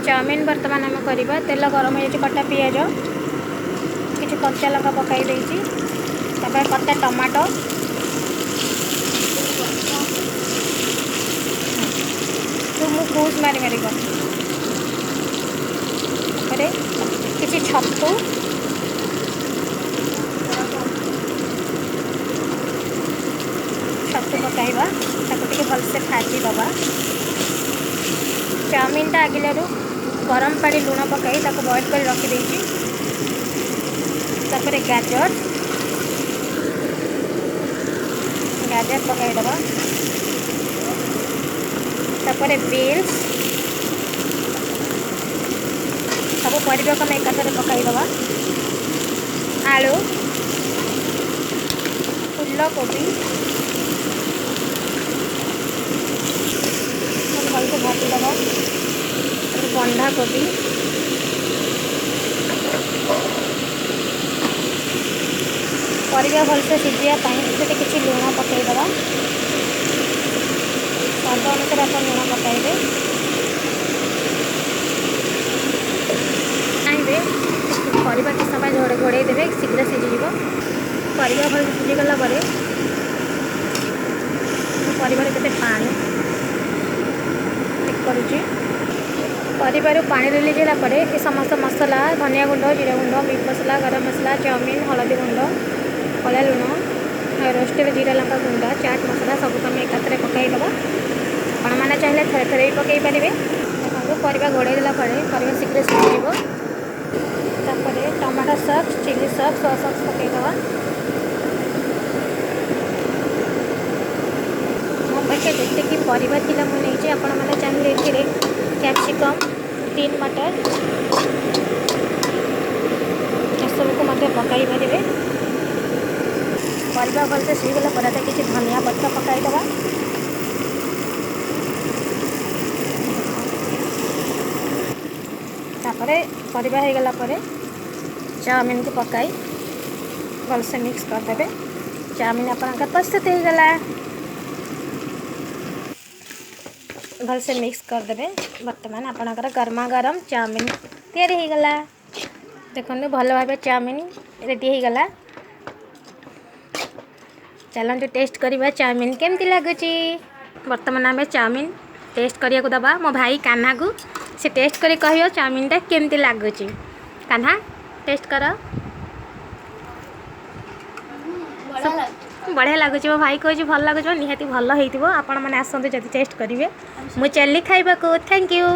Chowmein बर्तमान आम करवा तेल गरम हो कटा पिज किसी कच्चा लंका पकई देती कटा टमाटो मुझ मारी मारी किसी छतु पकईवा भलसे भाजी दबा चाउमिन आगिलू गरम पानी लुण पकई बॉइल कर रखी गाजर गाजर पकईदबा बीन्स सब परिवा को एक पकईदबा आलू फूल कोबी भल को भाजीदबा बंधा कोबी परिवा भलसे सिझापी किसी लुण पकईदबा स्वाद अनुसार आप लुण पकड़े चाहिए परिवा किस समय घोड़े देवे शीघ्र सीझीज परिवा भल सीझीगला परिवार के पानी चेक करुँची परिवार पानी रिलीज होगा ये समस्त मसला धनिया गुंड जीरा गुंड मीट मसला गरम मसला चाउमिन हलदी गुंड कला लुण रोस्टेड जीरा लंका गुंड चाट मसला सब आम एकाथरे पकईदबा आपण मैंने चाहिए थे थे पकई पारे देखो परिवा घोड़े देला परिवा शीघ्र सीझीज tomato sauce chilli sauce soya sauce पकईदबा मो पाखे जितकी परिवा थिला मु नहीं आपण मैंने चाहिए कैप्सिकम ग्रीन मटर सब को पकई पारे परिवा भलसे सीगला पर किसी धनिया पत्र पकईदबा परिवा हो गला चाउमिन को पकाई भलसे मिक्स करदे चाउमिन आपंकर प्रस्तुत हो गला भलसे मिक्स करदे बर्तमान आपंकर गरमा गरम चाउमिन तैयारी हो गला देखो भल भाव चाउमिन रेडी हो गला चलते टेस्ट करवा चाउमिन केमती लगुच बर्तमान आम चाउमिन टेस्ट करिया को दबा मो भाई कान्हा को से टेस्ट करी कहियो चाउमिन टा केमती लगुच कान्हा टेस्ट कर बढ़िया लगुच मो भाई कह भल लगुच निहाती भल होइतिबो आपण माने आसंतु जदि टेस्ट करिवे मु चली खाइबा को थैंक यू।